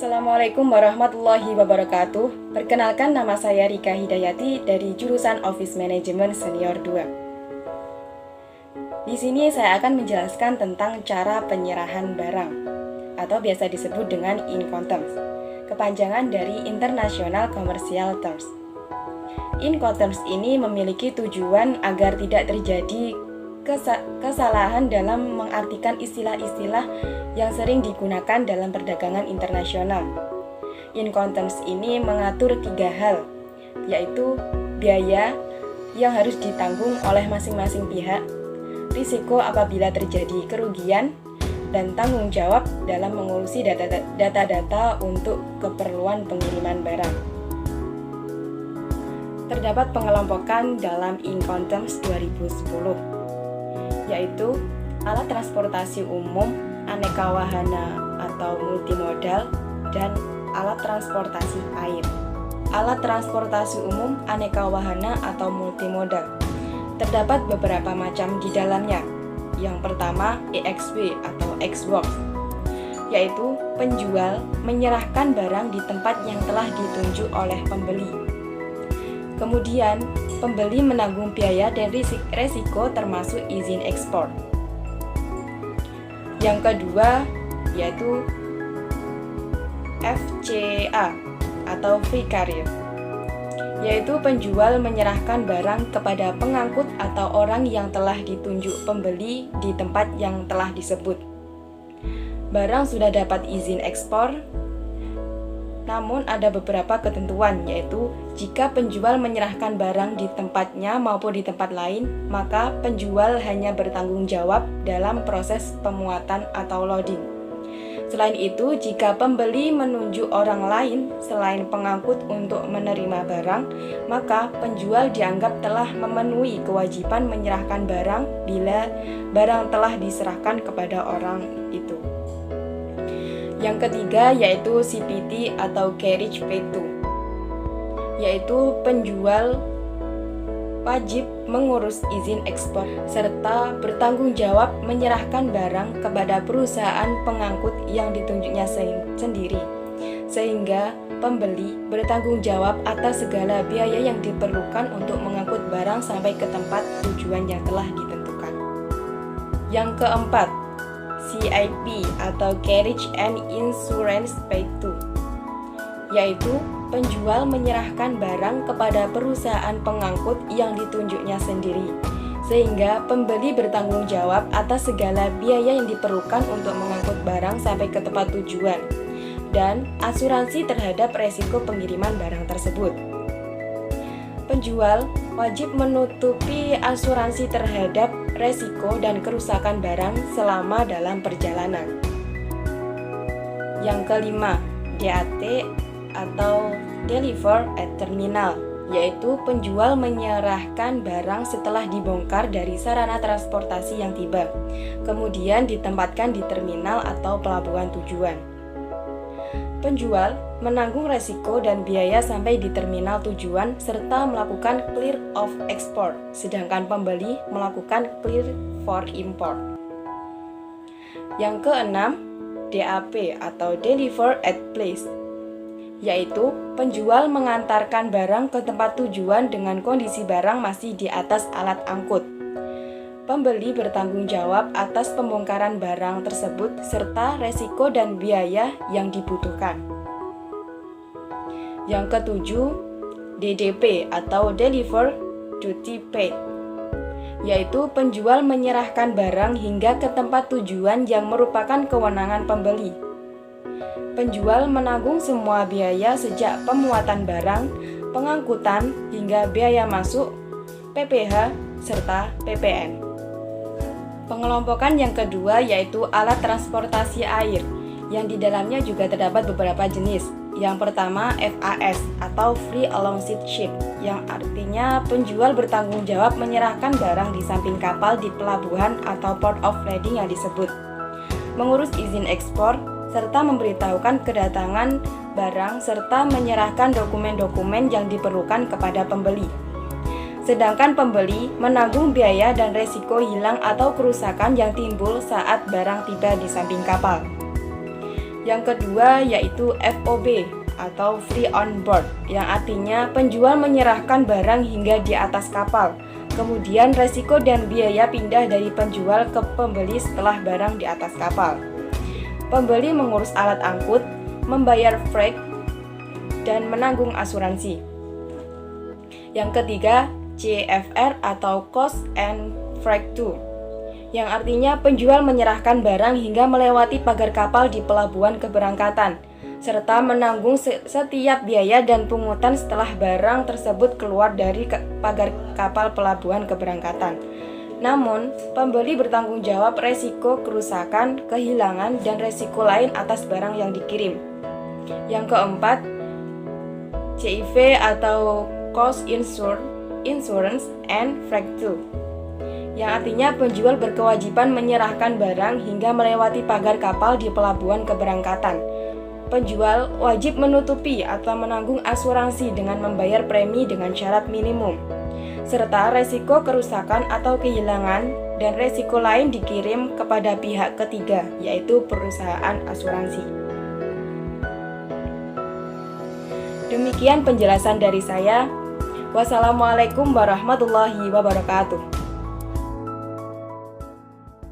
Assalamualaikum warahmatullahi wabarakatuh. Perkenalkan, nama saya Rika Hidayati dari jurusan Office Management Senior 2. Di sini saya akan menjelaskan tentang cara penyerahan barang atau biasa disebut dengan Incoterms, kepanjangan dari International Commercial Terms. Incoterms ini memiliki tujuan agar tidak terjadi kesalahan dalam mengartikan istilah-istilah yang sering digunakan dalam perdagangan internasional. Incoterms ini mengatur 3 hal, yaitu biaya yang harus ditanggung oleh masing-masing pihak, risiko apabila terjadi kerugian, dan tanggung jawab dalam mengurusi data-data untuk keperluan pengiriman barang. Terdapat pengelompokan dalam Incoterms 2010, yaitu alat transportasi umum, aneka wahana atau multimodal, dan alat transportasi air. Alat transportasi umum, aneka wahana atau multimodal. Terdapat beberapa macam di dalamnya. Yang pertama, EXW atau Xbox, yaitu penjual menyerahkan barang di tempat yang telah ditunjuk oleh pembeli. Kemudian, pembeli menanggung biaya dan risiko termasuk izin ekspor. Yang kedua, yaitu FCA atau Free Carrier, yaitu penjual menyerahkan barang kepada pengangkut atau orang yang telah ditunjuk pembeli di tempat yang telah disebut. Barang sudah dapat izin ekspor, namun ada beberapa ketentuan, yaitu jika penjual menyerahkan barang di tempatnya maupun di tempat lain, maka penjual hanya bertanggung jawab dalam proses pemuatan atau loading. Selain itu, jika pembeli menunjuk orang lain selain pengangkut untuk menerima barang, maka penjual dianggap telah memenuhi kewajiban menyerahkan barang bila barang telah diserahkan kepada orang itu. Yang ketiga yaitu CPT atau Carriage Paid To, yaitu penjual wajib mengurus izin ekspor serta bertanggung jawab menyerahkan barang kepada perusahaan pengangkut yang ditunjuknya sendiri, sehingga pembeli bertanggung jawab atas segala biaya yang diperlukan untuk mengangkut barang sampai ke tempat tujuan yang telah ditentukan. Yang keempat, CIP atau Carriage and Insurance Paid To, yaitu penjual menyerahkan barang kepada perusahaan pengangkut yang ditunjuknya sendiri, sehingga pembeli bertanggung jawab atas segala biaya yang diperlukan untuk mengangkut barang sampai ke tempat tujuan, dan asuransi terhadap resiko pengiriman barang tersebut. Penjual wajib menutupi asuransi terhadap resiko dan kerusakan barang selama dalam perjalanan. Yang kelima, DAT atau Deliver at Terminal, yaitu penjual menyerahkan barang setelah dibongkar dari sarana transportasi yang tiba, kemudian ditempatkan di terminal atau pelabuhan tujuan. Penjual menanggung resiko dan biaya sampai di terminal tujuan serta melakukan clear of export, sedangkan pembeli melakukan clear for import. Yang keenam, DAP atau Deliver at Place, yaitu penjual mengantarkan barang ke tempat tujuan dengan kondisi barang masih di atas alat angkut. Pembeli bertanggung jawab atas pembongkaran barang tersebut serta resiko dan biaya yang dibutuhkan. Yang ketujuh, DDP atau Deliver Duty Paid, yaitu penjual menyerahkan barang hingga ke tempat tujuan yang merupakan kewenangan pembeli. Penjual menanggung semua biaya sejak pemuatan barang, pengangkutan, hingga biaya masuk, PPh, serta PPN. Pengelompokan yang kedua yaitu alat transportasi air, yang di dalamnya juga terdapat beberapa jenis. Yang pertama, FAS atau Free Alongside Ship, yang artinya penjual bertanggung jawab menyerahkan barang di samping kapal di pelabuhan atau port of landing yang disebut, mengurus izin ekspor, serta memberitahukan kedatangan barang serta menyerahkan dokumen-dokumen yang diperlukan kepada pembeli. Sedangkan pembeli menanggung biaya dan resiko hilang atau kerusakan yang timbul saat barang tiba di samping kapal. Yang kedua yaitu FOB atau free on board, yang artinya penjual menyerahkan barang hingga di atas kapal. Kemudian resiko dan biaya pindah dari penjual ke pembeli setelah barang di atas kapal. Pembeli mengurus alat angkut, membayar freight, dan menanggung asuransi. Yang ketiga, CFR atau Cost and Freight to, yang artinya penjual menyerahkan barang hingga melewati pagar kapal di pelabuhan keberangkatan, serta menanggung setiap biaya dan pungutan setelah barang tersebut keluar dari pagar kapal pelabuhan keberangkatan. Namun, pembeli bertanggung jawab resiko kerusakan, kehilangan, dan resiko lain atas barang yang dikirim. Yang keempat, CIV atau Cost Insurance and Freight to, yang artinya penjual berkewajiban menyerahkan barang hingga melewati pagar kapal di pelabuhan keberangkatan. Penjual wajib menutupi atau menanggung asuransi dengan membayar premi dengan syarat minimum, serta resiko kerusakan atau kehilangan dan resiko lain dikirim kepada pihak ketiga, yaitu perusahaan asuransi. Demikian penjelasan dari saya. Wassalamualaikum warahmatullahi wabarakatuh.